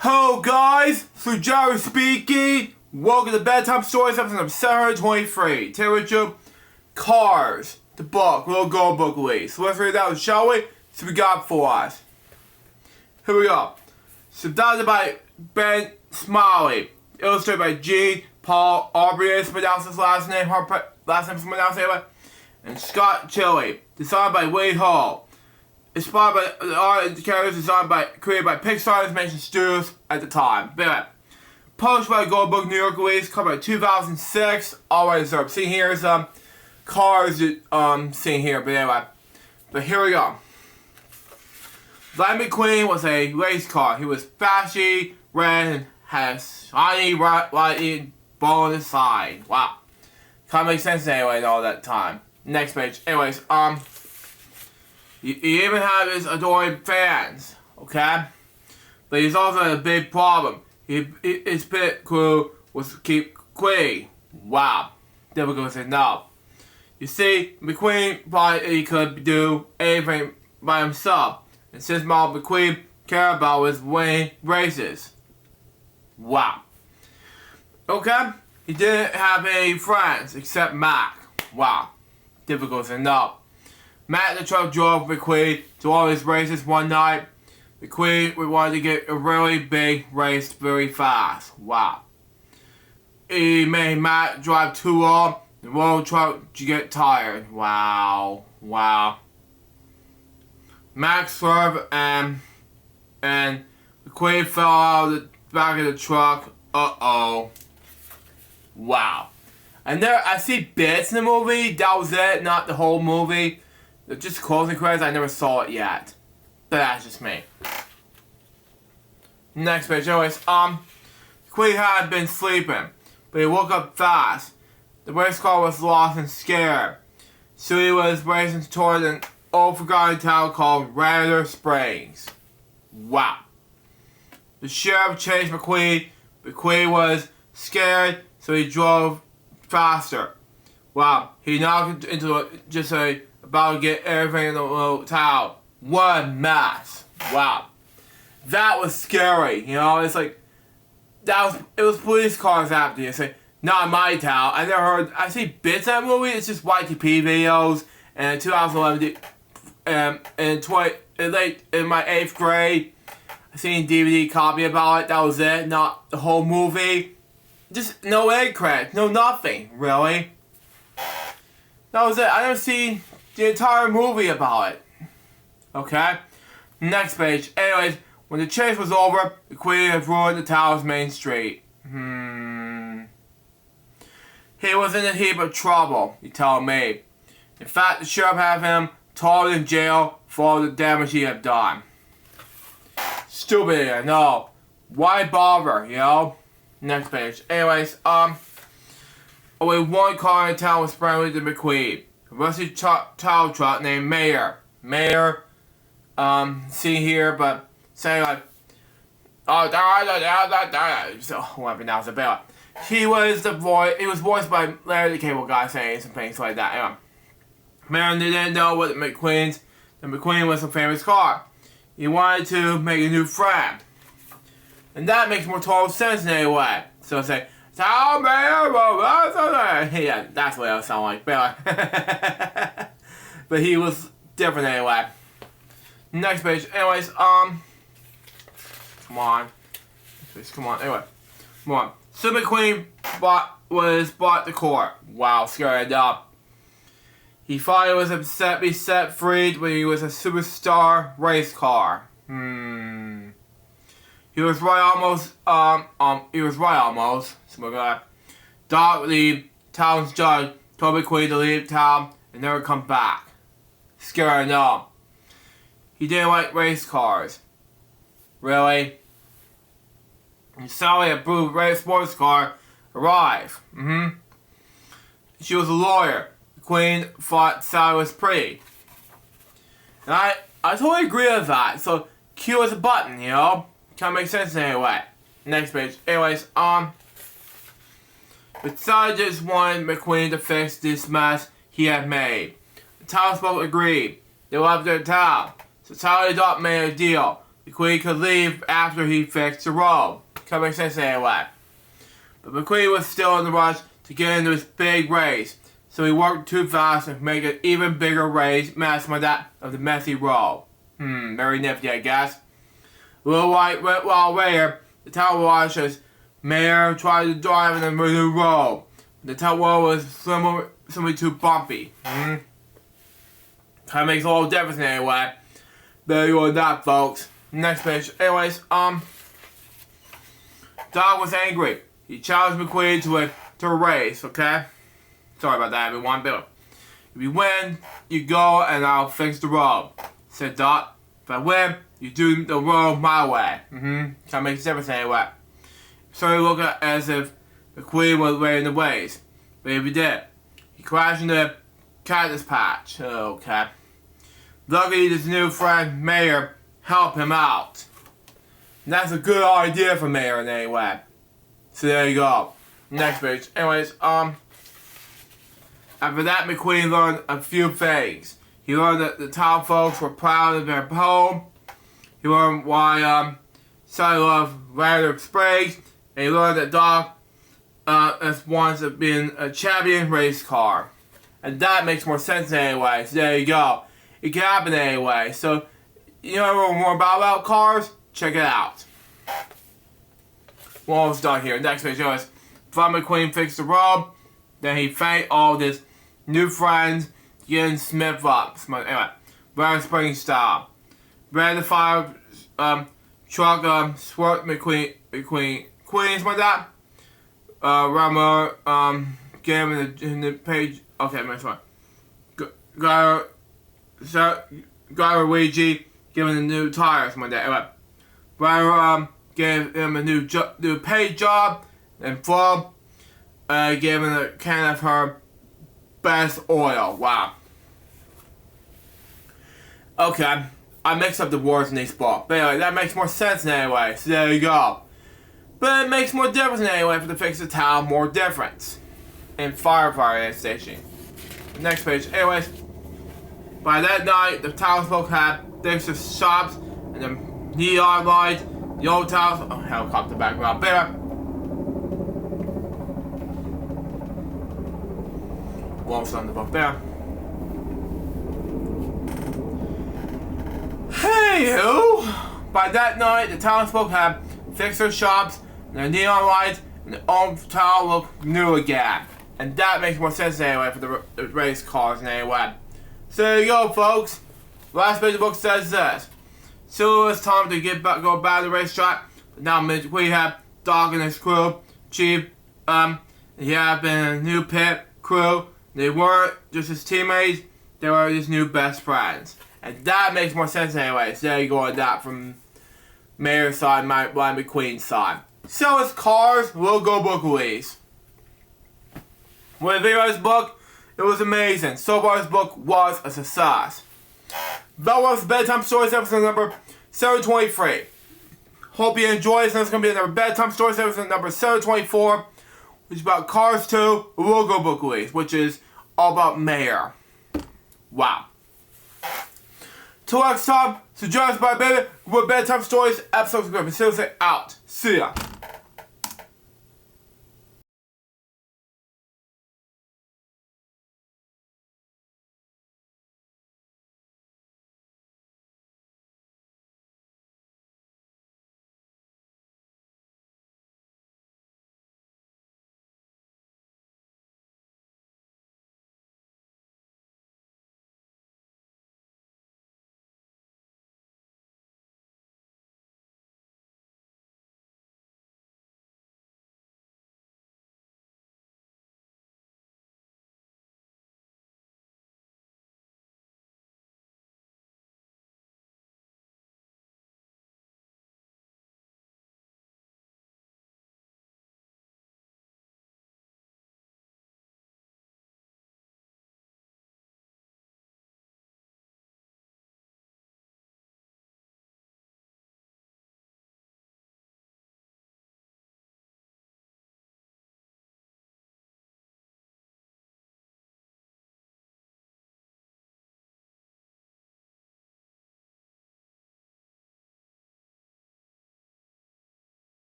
Hello guys, it's Jerry speaking. Welcome to Bedtime Stories episode number 723. Today we do Cars, the book, little gold book release. So let's read it out, shall we? So we got for us. Here we go. Subtitled by Ben Smiley. Illustrated by G. Paul Aubrey, pronounce his last name pronounced anyway. And Scott Chili. Designed by Wade Hall. Inspired by the art and characters created by Pixar Animation Studios at the time. But anyway, published by Gold Book New York release, covered by 2006. Alright, so see here some cars seen here, but here we go. Lightning McQueen was a race car. He was flashy, red, and had a shiny lightning ball on his side. Wow. Kinda makes sense anyway in all that time. Next page. Anyways, he even had his adoring fans, okay? But he's also a big problem. His pit crew was keep quitting. Wow. Difficult to know. You see, McQueen thought he could do anything by himself. And since McQueen cared about was winning races. Wow. Okay? He didn't have any friends except Mac. Wow. Difficult to know. Matt the truck drove McQueen to all his races one night. McQueen wanted to get a really big race very fast. Wow. He made Matt drive too long. The road truck to get tired. Wow. Wow. Matt swerved and McQueen fell out of the back of the truck. Uh-oh. Wow. And there, I see bits in the movie. That was it, not the whole movie. Just closing credits, I never saw it yet. But that's just me. Next page, anyways, Queen had been sleeping, but he woke up fast. The race car was lost and scared. So he was racing toward an old forgotten town called Randall Springs. Wow. The sheriff chased McQueen. McQueen was scared, so he drove faster. Wow, he knocked into about to get everything in the little town. What a mess. Wow. That was scary, you know, it's like, it was police cars after you. It's like, not in my town. I see bits of that movie, it's just YTP videos, and in 2011, in my 8th grade, I seen a DVD copy about it, that was it, not the whole movie. Just no egg credits, no nothing, really. That was it, I never seen the entire movie about it. Okay? Next page. Anyways, when the chase was over, the Queen had ruined the town's main street. He was in a heap of trouble, you tell me. In fact, the sheriff had him thrown in jail for all the damage he had done. Stupid, I know. Why bother, you know? Next page. Anyways, only one car in town was friendly to McQueen. A rusty child truck named Mayor. Mayor, see here, but saying like, so whatever now it's about. He was voiced by Larry the Cable Guy saying some things like that. Anyway, Mayor didn't know what the McQueen was a famous car. He wanted to make a new friend. And that makes more total sense in any way. So say, yeah, that's what it sound like. But he was different anyway. Next page. Anyways, come on. Anyway, come on. So McQueen bought the court. Wow, scared up. He thought he was upset to be set free when he was a superstar race car. He was right almost. So we're gonna. Doc, the town's judge, told McQueen to leave town and never come back. Scared enough. He didn't like race cars. Really? And Sally, a blue race sports car, arrived. She was a lawyer. McQueen thought Sally was pretty. And I totally agree with that. So cute as a button, you know? Kinda makes sense anyway. Next page. Anyways, but Sally just wanted McQueen to fix this mess he had made. The townsfolk agreed. They loved their town. So Sally and Doc made a deal. McQueen could leave after he fixed the road. Kind of makes sense anyway. But McQueen was still in the rush to get into his big race, so he worked too fast to make an even bigger race mess by that of the messy road. Very nifty, I guess. A little while later, the town watches Mayor tried to drive in the new road. The town road was simply too bumpy. Kind of makes a little difference anyway. There you are, that, folks. Next page. Anyways, Doc was angry. He challenged McQueen to a race, okay? Sorry about that, everyone. But if you win, you go and I'll fix the road, said Doc. If I win, you do the road my way. Kind of makes difference anyway. So he looked as if McQueen was wearing the ways. But if he did, he crashed into the cactus patch. Okay. Luckily, his new friend, Mayor, helped him out. And that's a good idea for Mayor anyway. So there you go. Next page. Anyways, after that, McQueen learned a few things. He learned that the town folks were proud of their home. He learned why Sally loved Rather Sprague. And he learned that Doc has once been a champion race car. And that makes more sense anyway. So there you go. It can happen anyway. So, you know more about cars? Check it out. We're almost done here. Next page is Fun McQueen fixed the road. Then he thanked all of his new friends getting Smith up. Anyway, Rather Spring style. Ran the fire truck, swerved Queens like that. Rama gave him in the page. Okay, my sorry. Got Luigi giving him new tires like that. Anyway, Rama gave him a new paid job, and Flo gave him a can of her best oil. Wow. Okay, I mixed up the words in these books. But anyway, that makes more sense anyway, so there you go. But it makes more difference anyway for to fix the town more difference. And firefighter station. Next page. Anyways, by that night, the townsfolk had fixed the shops and the neon lights, the old towns. Oh, helicopter background there. Wolves on the book there. Hey-ho! By that night, the townsfolk had fixed their shops, and their neon lights, and the old town looked new again. And that makes more sense anyway for the race cars anyway. So there you go, folks. Last page of the book says this. So it's time to go back to the racetrack. But now we have Doc and his crew, Chief, he have been a new pit crew. They weren't just his teammates, they were his new best friends. And that makes more sense anyway. So there you go on that from Mayor's side, Ryan McQueen's side. So it's cars, we'll go book release. When I video this book, it was amazing. So far, this book was a success. That was Bedtime Stories episode number 723. Hope you enjoyed this. It's going to be another Bedtime Stories episode number 724, which is about Cars 2, We'll Go Book Release, which is all about Mayor. Wow. Till next time, so join us by baby with Bedtime Stories episode 7. Seriously, out. See ya.